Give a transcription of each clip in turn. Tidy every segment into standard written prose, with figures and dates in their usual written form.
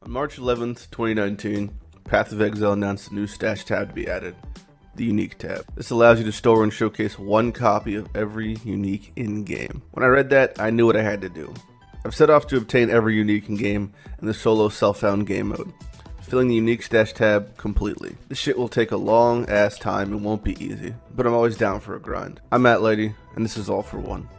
On March 11th, 2019, Path of Exile announced a new stash tab to be added, the Unique tab. This allows you to store and showcase one copy of every Unique in-game. When I read that, I knew what I had to do. I've set off to obtain every Unique in-game in the solo self-found game mode, filling the Unique stash tab completely. This shit will take a long ass time and won't be easy, but I'm always down for a grind. I'm Matt Lighty, and this is All for One.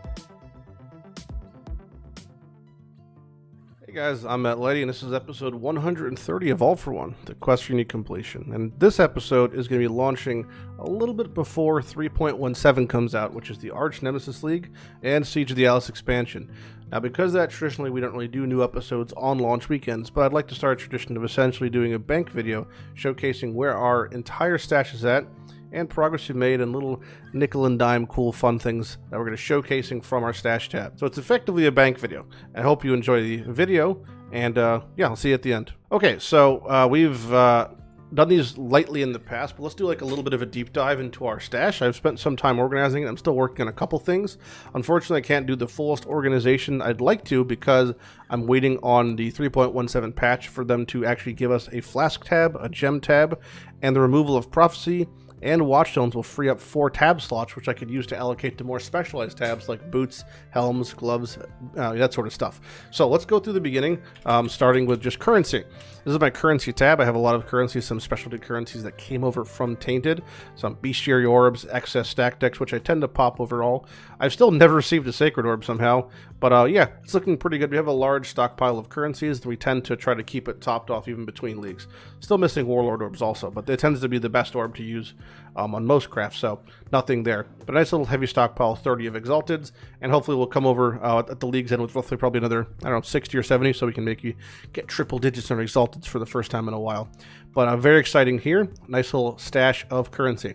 Hey guys, I'm Matt Lighty, and this is episode 130 of All for One, the quest for unique completion. And this episode is going to be launching a little bit before 3.17 comes out, which is the Arch Nemesis League and Siege of the Alice expansion. Now, because of that, traditionally we don't really do new episodes on launch weekends, but I'd like to start a tradition of essentially doing a bank video showcasing where our entire stash is at and progress we've made and little nickel and dime cool fun things that we're going to showcasing from our stash tab. So it's effectively a bank video. I hope you enjoy the video, and yeah, I'll see you at the end. Okay, so we've done these lightly in the past, but let's do like a little bit of a deep dive into our stash. I've spent some time organizing it. I'm still working on a couple things. Unfortunately, I can't do the fullest organization I'd like to because I'm waiting on the 3.17 patch for them to actually give us a flask tab, a gem tab, and the removal of prophecy and watchstones will free up 4 tab slots, which I could use to allocate to more specialized tabs like boots, helms, gloves, that sort of stuff. So let's go through the beginning, starting with just currency. This is my currency tab. I have a lot of currency, some specialty currencies that came over from Tainted, some bestiary orbs, excess stack decks, which I tend to pop overall. I've still never received a sacred orb somehow, but yeah, it's looking pretty good. We have a large stockpile of currencies, and we tend to try to keep it topped off even between leagues. Still missing warlord orbs also, but it tends to be the best orb to use on most crafts, so nothing there. But a nice little heavy stockpile, 30 of exalteds, and hopefully we'll come over at the league's end with roughly probably another, I don't know, 60 or 70, so we can make you get triple digits on exalteds for the first time in a while. But very exciting here. Nice little stash of currency.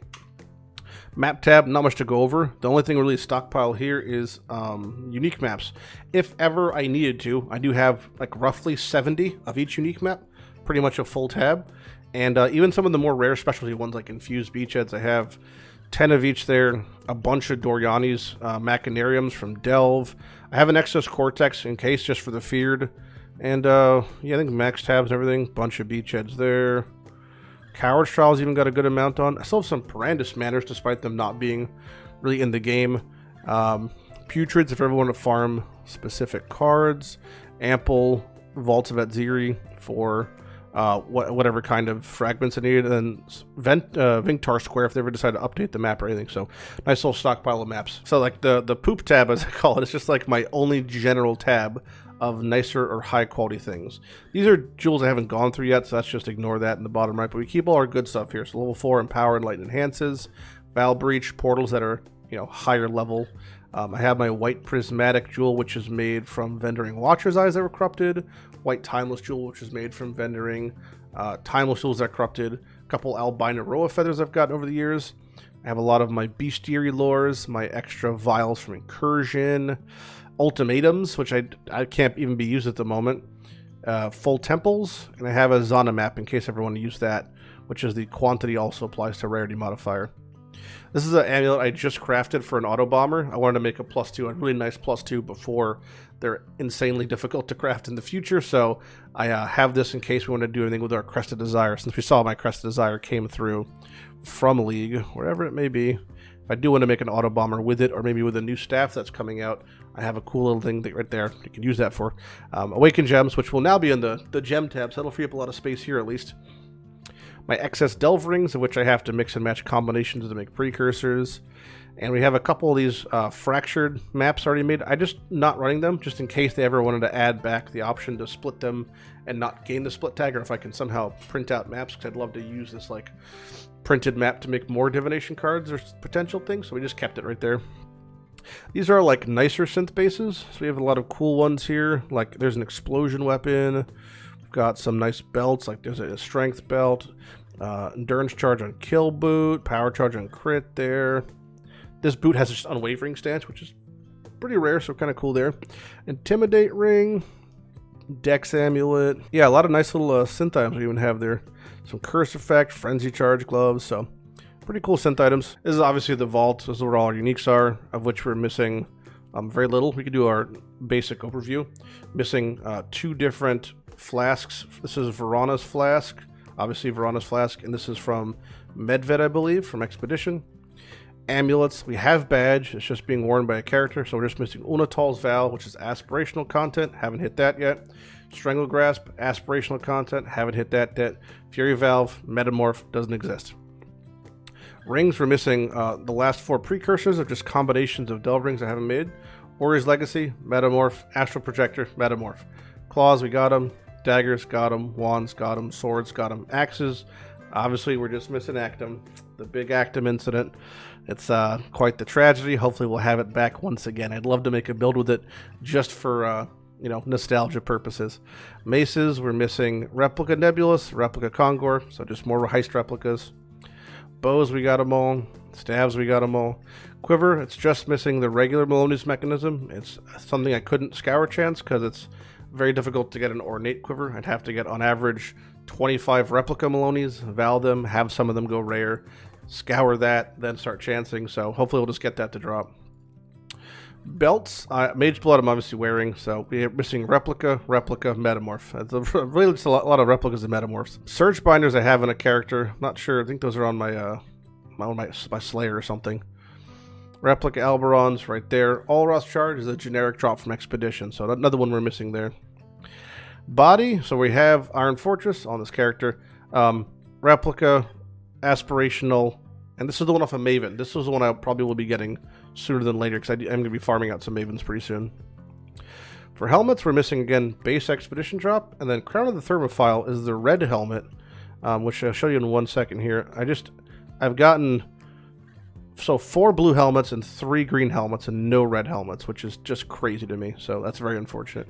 Map tab, not much to go over. The only thing really stockpile here is unique maps. If ever I needed to, I do have like roughly 70 of each unique map, pretty much a full tab. And even some of the more rare specialty ones like infused beachheads, I have 10 of each there, a bunch of Doriani's machinariums from Delve. I have an excess Cortex in case just for the feared. And yeah, I think max tabs and everything, bunch of beachheads there. Coward's Trials even got a good amount on. I still have some Parandus Manners despite them not being really in the game. Putrids if you ever want to farm specific cards. Ample Vaults of Atziri for whatever kind of fragments I needed, and then Vinctar Square if they ever decide to update the map or anything. So nice little stockpile of maps. So like the poop tab, as I call it, it's just like my only general tab of nicer or high quality things. These are jewels I haven't gone through yet, so let's just ignore that in the bottom right, but we keep all our good stuff here. So level 4 Empower and Light Enhances, Val Breach, portals that are, you know, higher level. I have my white prismatic jewel, which is made from vendoring Watcher's Eyes that were corrupted. White timeless jewel, which is made from vendoring timeless jewels that corrupted. A couple albino Roa feathers I've gotten over the years. I have a lot of my bestiary lures, my extra vials from incursion, ultimatums, which I can't even be used at the moment. Full temples, and I have a Zana map in case I ever want to use that, which is the quantity also applies to rarity modifier. This is an amulet I just crafted for an auto bomber. I wanted to make a +2, a really nice +2 before they're insanely difficult to craft in the future. So I have this in case we want to do anything with our Crested Desire. Since we saw my Crested Desire came through from League, wherever it may be. If I do want to make an auto bomber with it, or maybe with a new staff that's coming out, I have a cool little thing right there. You can use that for Awakened Gems, which will now be in the gem tab, so that'll free up a lot of space here at least. My excess Delve Rings, of which I have to mix and match combinations to make precursors. And we have a couple of these fractured maps already made. I'm just not running them, just in case they ever wanted to add back the option to split them and not gain the split tag, or if I can somehow print out maps, because I'd love to use this like printed map to make more divination cards or potential things, so we just kept it right there. These are like nicer synth bases, so we have a lot of cool ones here. Like there's an explosion weapon. Got some nice belts, like there's a strength belt, endurance charge on kill boot, power charge on crit there. This boot has just unwavering stance, which is pretty rare, so kind of cool there. Intimidate ring, dex amulet. Yeah, a lot of nice little synth items we even have there. Some curse effect, frenzy charge gloves, so pretty cool synth items. This is obviously the vault. This is where all our uniques are, of which we're missing very little. We could do our basic overview. Missing 2 different flasks. This is Verana's flask. Obviously Verana's flask. And this is from Medved, I believe, from Expedition. Amulets. We have badge. It's just being worn by a character. So we're just missing Unatal's Vow, which is aspirational content. Haven't hit that yet. Strangle Grasp. Aspirational content. Haven't hit that yet. Fury Valve. Metamorph. Doesn't exist. Rings. We're missing the last 4 precursors of just combinations of Delve Rings I haven't made. Warrior's Legacy. Metamorph. Astral Projector. Metamorph. Claws. We got them. Daggers. Got them. Wands. Got them. Swords. Got them. Axes. Obviously, we're just missing Actum. The big Actum incident. It's quite the tragedy. Hopefully, we'll have it back once again. I'd love to make a build with it just for, nostalgia purposes. Maces, we're missing Replica Nebulous, Replica Kongor, so just more heist replicas. Bows, we got them all. Stabs, we got them all. Quiver, it's just missing the regular Maloney's mechanism. It's something I couldn't scour chance because it's very difficult to get an ornate quiver. I'd have to get, on average, 25 replica Maloney's, val them, have some of them go rare, scour that, then start chancing. So hopefully we'll just get that to drop. Belts, Mage Blood I'm obviously wearing, so we're missing Replica, Metamorph. It's really just a lot of replicas and Metamorphs. Surge Binders I have in a character, not sure, I think those are on my Slayer or something. Replica Alberons right there. Allross Charge is a generic drop from Expedition, so another one we're missing there. Body, so we have Iron Fortress on this character. Replica, Aspirational, and this is the one off of Maven. This is the one I probably will be getting sooner than later because I'm going to be farming out some Mavens pretty soon. For helmets, we're missing again base Expedition drop, and then Crown of the Thermophile is the red helmet, which I'll show you in 1 second here. I've gotten 4 blue helmets and 3 green helmets and no red helmets, which is just crazy to me. So that's very unfortunate.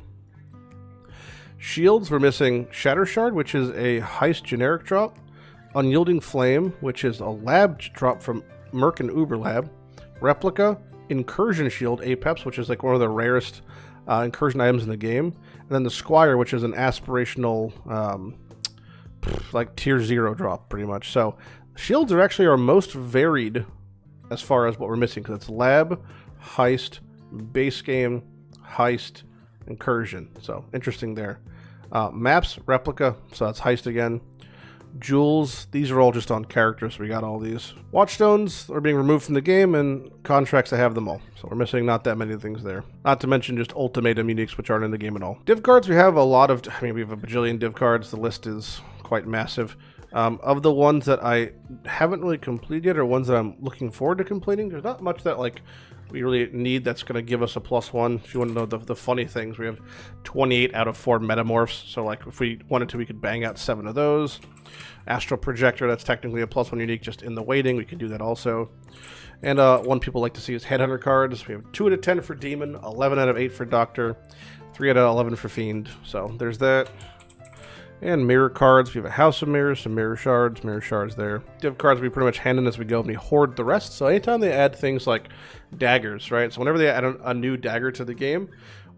Shields, we're missing Shatter Shard, which is a heist generic drop. Unyielding Flame, which is a lab drop from Merc and Uber Lab. Replica, Incursion Shield, Apex, which is like one of the rarest incursion items in the game. And then the Squire, which is an aspirational, like tier 0 drop, pretty much. So shields are actually our most varied as far as what we're missing, because it's lab, heist, base game, heist, incursion. So interesting there. Maps, Replica, so that's heist again. Jewels, these are all just on characters, so we got all these. Watchstones are being removed from the game, and contracts, I have them all. So we're missing not that many things there. Not to mention just ultimatum uniques, which aren't in the game at all. Div cards, we have a lot of, we have a bajillion div cards. The list is quite massive. Of the ones that I haven't really completed yet, or ones that I'm looking forward to completing, there's not much that we really need that's going to give us a +1. If you want to know the funny things, we have 28 out of 4 Metamorphs, so if we wanted to, we could bang out 7 of those. Astral Projector, that's technically a +1 unique just in the waiting, we could do that also. And one people like to see is Headhunter cards. We have 2 out of 10 for Demon, 11 out of 8 for Doctor, 3 out of 11 for Fiend, so there's that. And mirror cards, we have a House of Mirrors, some mirror shards there. Div cards we pretty much hand in as we go, and we hoard the rest. So anytime they add things like daggers, right? So whenever they add a new dagger to the game,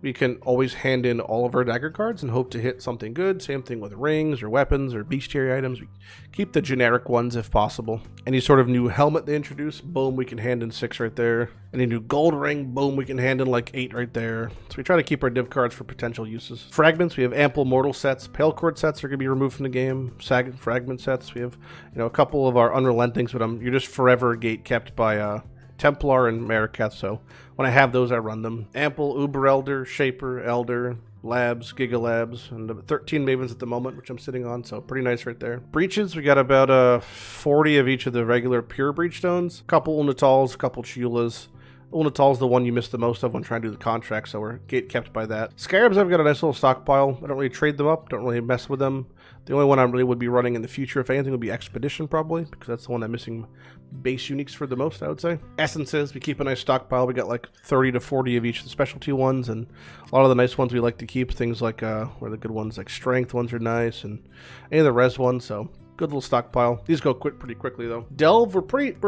we can always hand in all of our dagger cards and hope to hit something good. Same thing with rings or weapons or bestiary items. We keep the generic ones if possible. Any sort of new helmet they introduce, boom, we can hand in 6 right there. Any new gold ring, boom, we can hand in 8 right there. So we try to keep our div cards for potential uses. Fragments, we have ample mortal sets. Pale Cord sets are going to be removed from the game. Sagat fragment sets, we have a couple of our unrelentings, but you're just forever gate kept by Templar and Mariketh, so when I have those, I run them. Ample Uber Elder, Shaper, Elder, Labs, Giga Labs, and 13 Mavens at the moment, which I'm sitting on, so pretty nice right there. Breaches, we got about 40 of each of the regular pure breach stones, a couple Unatals, a couple Chulas. Ulnatal's the one you missed the most of when trying to do the contract, so we're gate kept by that. Scarabs, I've got a nice little stockpile. I don't really trade them up, don't really mess with them. The only one I really would be running in the future, if anything, would be Expedition, probably, because that's the one I'm missing base uniques for the most, I would say. Essences, we keep a nice stockpile. We got 30 to 40 of each of the specialty ones, and a lot of the nice ones we like to keep. Things where the good ones, Strength ones are nice, and any of the res ones, so good little stockpile. These go pretty quickly, though. Delve, we're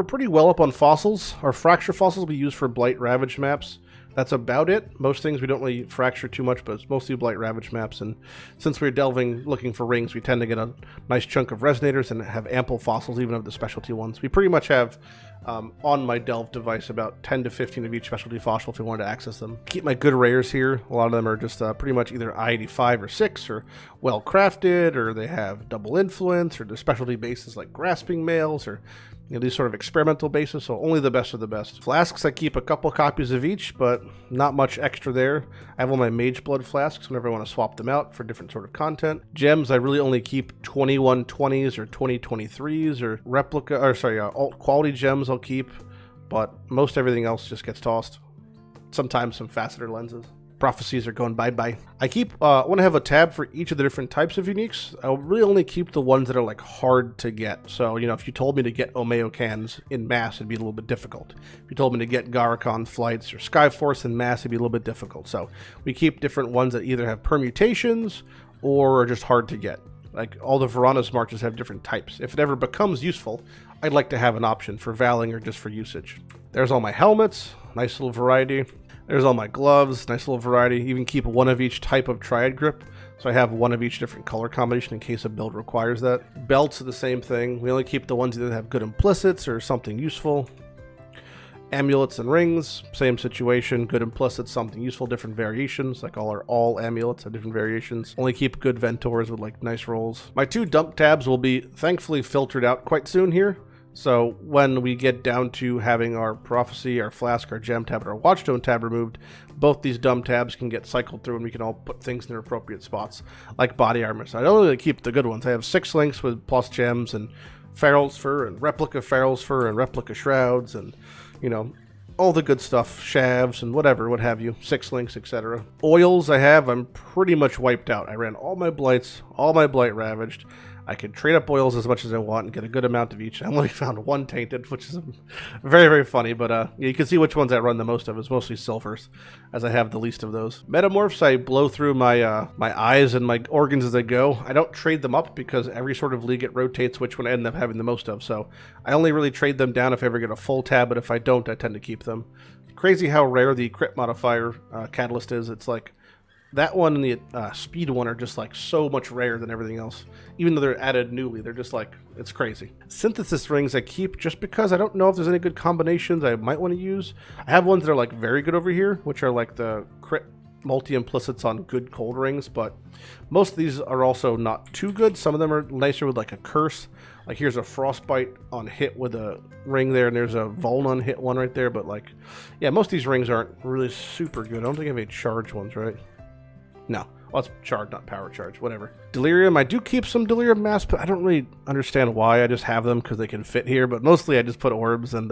pretty well up on fossils. Our fracture fossils we use for Blight Ravage maps. That's about it. Most things we don't really fracture too much, but it's mostly Blight Ravage maps, and since we're looking for rings, we tend to get a nice chunk of resonators and have ample fossils, even of the specialty ones. We pretty much have, on my delve device, about 10 to 15 of each specialty fossil if we wanted to access them. Keep my good rares here. A lot of them are just pretty much either I-85 or 6, or well crafted, or they have double influence, or they're specialty bases like grasping males, or these sort of experimental bases, so only the best of the best. Flasks, I keep a couple copies of each, but not much extra there. I have all my Mage Blood flasks whenever I want to swap them out for different sort of content. Gems, I really only keep 2120s or 2023s or replica, or sorry, alt quality gems I'll keep, but most everything else just gets tossed. Sometimes some faceted lenses. Prophecies are going bye-bye. I want to have a tab for each of the different types of uniques. I'll really only keep the ones that are like hard to get. So, if you told me to get Omeo cans in mass, it'd be a little bit difficult. If you told me to get Garacon flights or Skyforce in mass, it'd be a little bit difficult. So we keep different ones that either have permutations or are just hard to get. Like all the Varanas marches have different types. If it ever becomes useful, I'd like to have an option for valing or just for usage. There's all my helmets, nice little variety. There's all my gloves, nice little variety. Even keep one of each type of triad grip, so I have one of each different color combination in case a build requires that. Belts are the same thing. We only keep the ones that have good implicits or something useful. Amulets and rings, same situation. Good implicits, something useful, different variations. Like all amulets have different variations. Only keep good Ventors with like nice rolls. My 2 dump tabs will be thankfully filtered out quite soon here. So when we get down to having our Prophecy, our Flask, our Gem tab, and our Watchstone tab removed, both these dumb tabs can get cycled through and we can all put things in their appropriate spots, like body armor. So I don't really keep the good ones. I have 6 links with plus gems and Feral's Fur and replica Feral's Fur and replica Shrouds and, all the good stuff, Shavs and whatever, what have you, 6 links, etc. Oils I'm pretty much wiped out. I ran all my Blights, all my Blight Ravaged. I can trade up oils as much as I want and get a good amount of each. I only found 1 tainted, which is very, very funny, but you can see which ones I run the most of. It's mostly silvers, as I have the least of those. Metamorphs, I blow through my my eyes and my organs as I go. I don't trade them up because every sort of league it rotates which one I end up having the most of, so I only really trade them down if I ever get a full tab, but if I don't, I tend to keep them. Crazy how rare the crit modifier catalyst is. It's like that one and the speed one are just like so much rarer than everything else. Even though they're added newly, they're just like, it's crazy. Synthesis rings I keep just because I don't know if there's any good combinations I might want to use. I have ones that are like very good over here, which are like the crit multi-implicits on good cold rings, but most of these are also not too good. Some of them are nicer with like a curse. Like here's a Frostbite on hit with a ring there, and there's a Vuln on hit one right there, but like, yeah, most of these rings aren't really super good. I don't think I have any charge ones, right? No. Well, it's charge, not power charge. Whatever. Delirium. I do keep some Delirium masks, but I don't really understand why. I just have them because they can fit here. But mostly I just put orbs and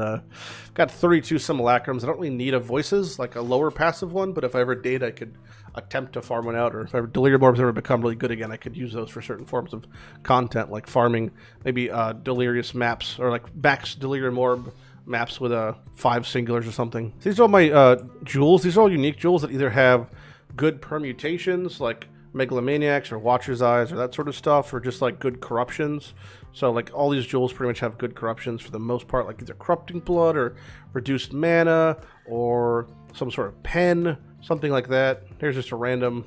got 32 simulacrums. I don't really need a voices, like a lower passive one. But if I ever did, I could attempt to farm one out. Or if ever Delirium orbs ever become really good again, I could use those for certain forms of content, like farming maybe Delirious maps or like max Delirium orb maps with 5 singulars or something. So these are all my jewels. These are all unique jewels that either have good permutations like Megalomaniacs or Watcher's Eyes or that sort of stuff, or just like good corruptions. So like all these jewels pretty much have good corruptions for the most part, like either Corrupting Blood or reduced mana or some sort of pen, something like that. Here's just a random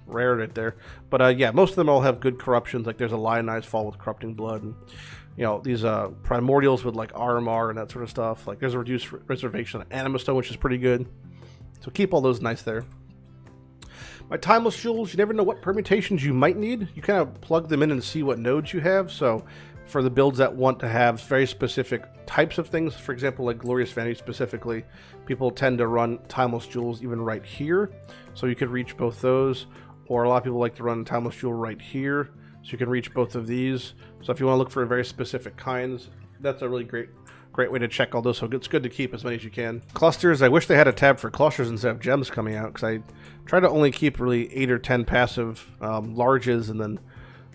rare right there. But yeah, most of them all have good corruptions. Like there's a Lionized Fall with Corrupting Blood, and these primordials with like RMR and that sort of stuff. Like there's a reduced reservation on Anima Stone, which is pretty good. So keep all those nice there. My Timeless Jewels, you never know what permutations you might need. You kind of plug them in and see what nodes you have. So for the builds that want to have very specific types of things, for example, like Glorious Vanity specifically, people tend to run Timeless Jewels even right here. So you could reach both those. Or a lot of people like to run Timeless Jewel right here. So you can reach both of these. So if you want to look for very specific kinds, that's a really great way to check all those, so it's good to keep as many as you can. Clusters, I wish they had a tab for clusters instead of gems coming out, because I try to only keep really 8 or 10 passive larges and then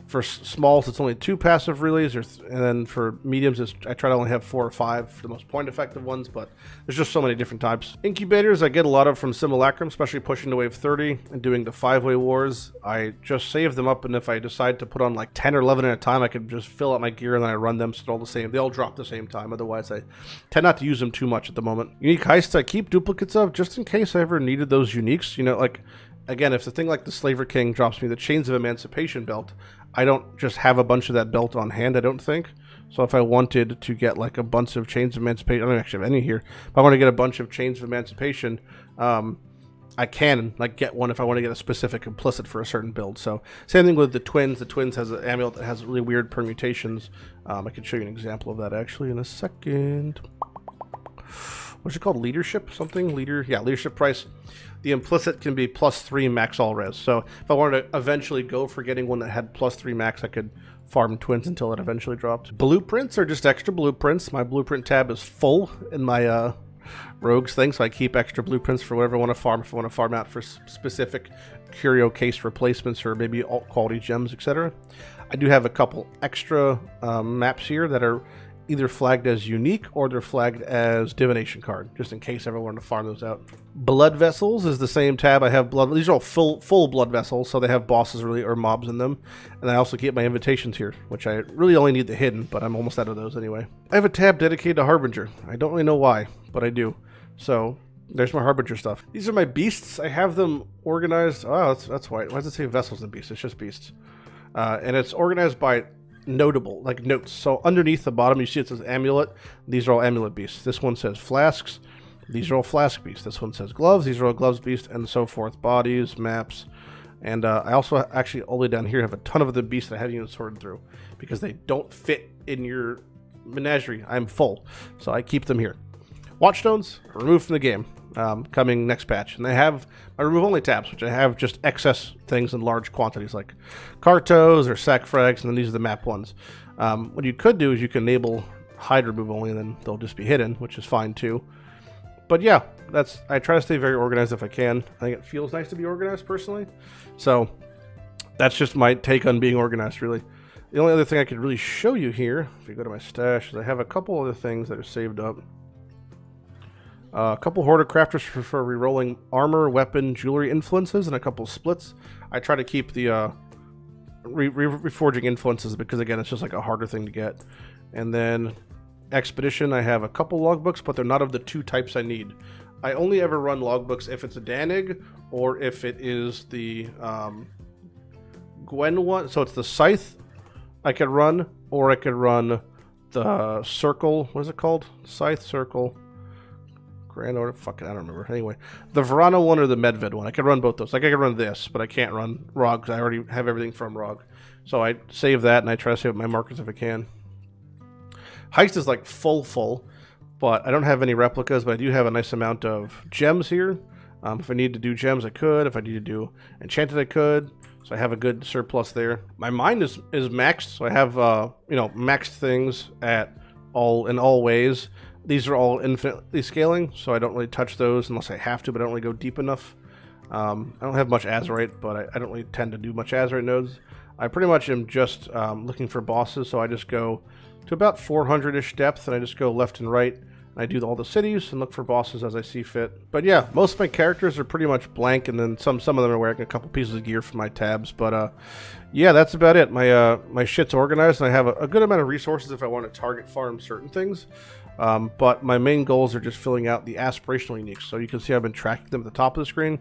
For smalls, it's only 2 passive relays, and then for mediums, I try to only have 4 or 5 for the most point-effective ones, but there's just so many different types. Incubators, I get a lot of from Simulacrum, especially pushing to wave 30 and doing the 5-way wars. I just save them up, and if I decide to put on like 10 or 11 at a time, I can just fill out my gear, and then I run them so they're all the same. They all drop the same time, otherwise I tend not to use them too much at the moment. Unique heists, I keep duplicates of, just in case I ever needed those uniques. You know, like, again, if the thing like the Slaver King drops me the Chains of Emancipation belt, I don't just have a bunch of that belt on hand, I don't think. So if I wanted to get like a bunch of Chains of Emancipation, I don't actually have any here. If I want to get a bunch of Chains of Emancipation, I can like get one if I want to get a specific implicit for a certain build. So same thing with the Twins. The Twins has an amulet that has really weird permutations. I can show you an example of that actually in a second. What's it called? Leadership? Something? Leadership price. The implicit can be +3 max all res. So if I wanted to eventually go for getting one that had +3 max, I could farm Twins until it eventually dropped. Blueprints are just extra blueprints. My blueprint tab is full in my rogues thing, so I keep extra blueprints for whatever I want to farm. If I want to farm out for specific curio case replacements or maybe alt quality gems, etc. I do have a couple extra maps here that are either flagged as unique or they're flagged as divination card, just in case I ever wanted to farm those out. Blood vessels is the same tab. I have blood. These are all full blood vessels, so they have bosses really or mobs in them. And I also keep my invitations here, which I really only need the hidden, but I'm almost out of those anyway. I have a tab dedicated to Harbinger. I don't really know why, but I do. So there's my Harbinger stuff. These are my beasts. I have them organized. Oh, that's why. Why does it say vessels and beasts? It's just beasts. And it's organized by notable, like notes. So underneath the bottom, you see it says amulet. These are all amulet beasts. This one says flasks. These are all flask beasts. This one says gloves. These are all gloves beasts, and so forth. Bodies, maps. And I also actually all the way down here have a ton of the beasts that I haven't even sorted through because they don't fit in your menagerie. I'm full, so I keep them here. Watchstones removed from the game, coming next patch, and they have my remove only tabs, which I have just excess things in large quantities like Cartos or sac frags, and then these are the map ones. What you could do is you can enable hide remove only, and then they'll just be hidden, which is fine too. But yeah, I try to stay very organized if I can. I think it feels nice to be organized personally, so that's just my take on being organized, really. The only other thing I could really show you here, if you go to my stash, is I have a couple other things that are saved up. A couple Hoarder Crafters for rerolling armor, weapon, jewelry influences, and a couple splits. I try to keep the reforging influences because, again, it's just like a harder thing to get. And then Expedition, I have a couple logbooks, but they're not of the 2 types I need. I only ever run logbooks if it's a Danig or if it is the Gwen one. So it's the Scythe I could run, or I could run the Circle. What is it called? Scythe, Circle. Grand Order, fuck it, I don't remember. Anyway, the Verana one or the Medved one. I could run both those. Like I could run this, but I can't run ROG because I already have everything from ROG. So I save that and I try to save my markers if I can. Heist is like full, but I don't have any replicas, but I do have a nice amount of gems here. If I need to do gems, I could. If I need to do enchanted, I could. So I have a good surplus there. My mind is maxed, so I have maxed things in all ways. These are all infinitely scaling, so I don't really touch those unless I have to, but I don't really go deep enough. I don't have much Azerite, but I don't really tend to do much Azerite nodes. I pretty much am just looking for bosses, so I just go to about 400-ish depth, and I just go left and right. And I do all the cities and look for bosses as I see fit. But yeah, most of my characters are pretty much blank, and then some of them are wearing a couple pieces of gear from my tabs. But yeah, that's about it. My shit's organized, and I have a good amount of resources if I want to target farm certain things. But my main goals are just filling out the aspirational uniques. So you can see I've been tracking them at the top of the screen.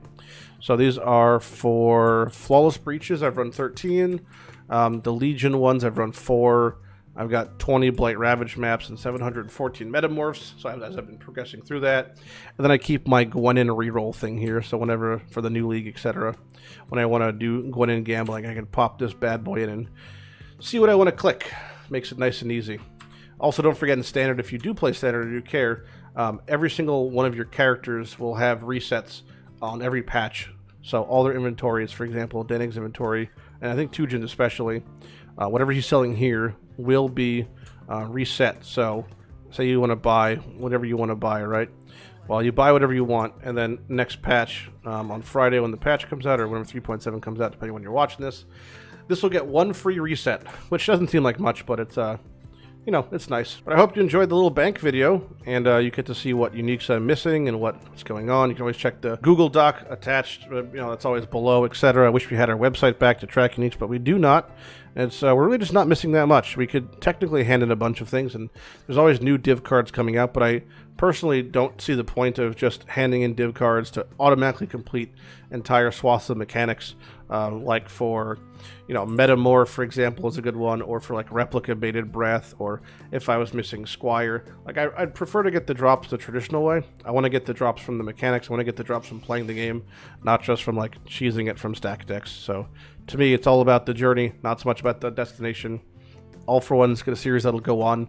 So these are for Flawless Breaches, I've run 13. The Legion ones, I've run 4. I've got 20 Blight Ravage maps and 714 Metamorphs, so as I've been progressing through that. And then I keep my Gwenin reroll thing here, so whenever, for the new league, etc., when I want to do Gwenin gambling, I can pop this bad boy in and see what I want to click. Makes it nice and easy. Also, don't forget in Standard, if you do play Standard or you care, every single one of your characters will have resets on every patch. So all their inventories, for example, Denig's inventory, and I think Tujin's especially, whatever he's selling here will be reset. So say you want to buy whatever you want to buy, right? Well, you buy whatever you want, and then next patch on Friday when the patch comes out, or whenever 3.7 comes out, depending on when you're watching this, this will get 1 free reset, which doesn't seem like much, but it's you know, it's nice. But I hope you enjoyed the little bank video, and you get to see what uniques I'm missing and what's going on. You can always check the Google Doc attached, you know, that's always below, etc. I wish we had our website back to track uniques, but we do not. And so we're really just not missing that much. We could technically hand in a bunch of things, and there's always new div cards coming out, but I personally don't see the point of just handing in div cards to automatically complete entire swaths of mechanics, like for, you know, Metamorph, for example, is a good one, or for like Replica Baited Breath, or if I was missing Squire. Like, I'd prefer to get the drops the traditional way. I want to get the drops from the mechanics. I want to get the drops from playing the game, not just from like cheesing it from stack decks. So to me, it's all about the journey, not so much about the destination. All for One's got a series that'll go on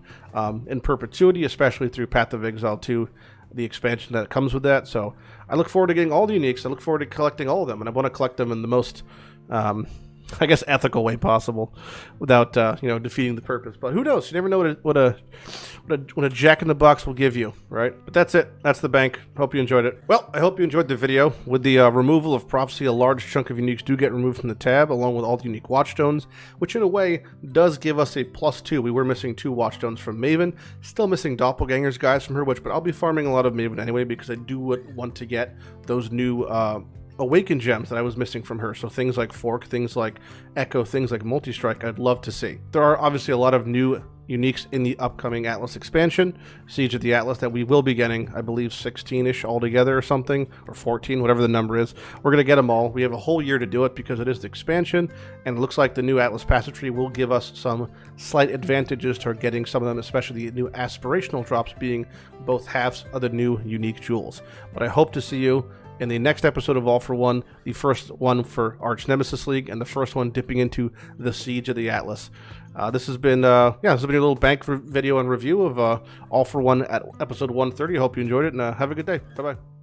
in perpetuity, especially through Path of Exile 2, the expansion that comes with that. So I look forward to getting all the uniques. I look forward to collecting all of them, and I want to collect them in the most, I guess, ethical way possible, without you know, defeating the purpose. But who knows? You never know what a Jack in the Box will give you, right? But that's it. That's the bank. Hope you enjoyed it. Well, I hope you enjoyed the video. With the removal of Prophecy, a large chunk of uniques do get removed from the tab, along with all the unique Watchstones, which in a way does give us a +2. We were missing 2 Watchstones from Maven. Still missing Doppelgangers, guys, from her, but I'll be farming a lot of Maven anyway, because I do want to get those new Awakened gems that I was missing from her. So things like Fork, things like Echo, things like Multi-Strike, I'd love to see. There are obviously a lot of new uniques in the upcoming Atlas expansion, Siege of the Atlas, that we will be getting, I believe 16-ish altogether or something, or 14, whatever the number is. We're going to get them all. We have a whole year to do it because it is the expansion, and it looks like the new Atlas Passage Tree will give us some slight advantages to getting some of them, especially the new aspirational drops being both halves of the new unique jewels. But I hope to see you in the next episode of All for One, the first one for Arch Nemesis League, and the first one dipping into the Siege of the Atlas. This has been a little bank video and review of All for One at episode 130. I hope you enjoyed it, and have a good day. Bye-bye.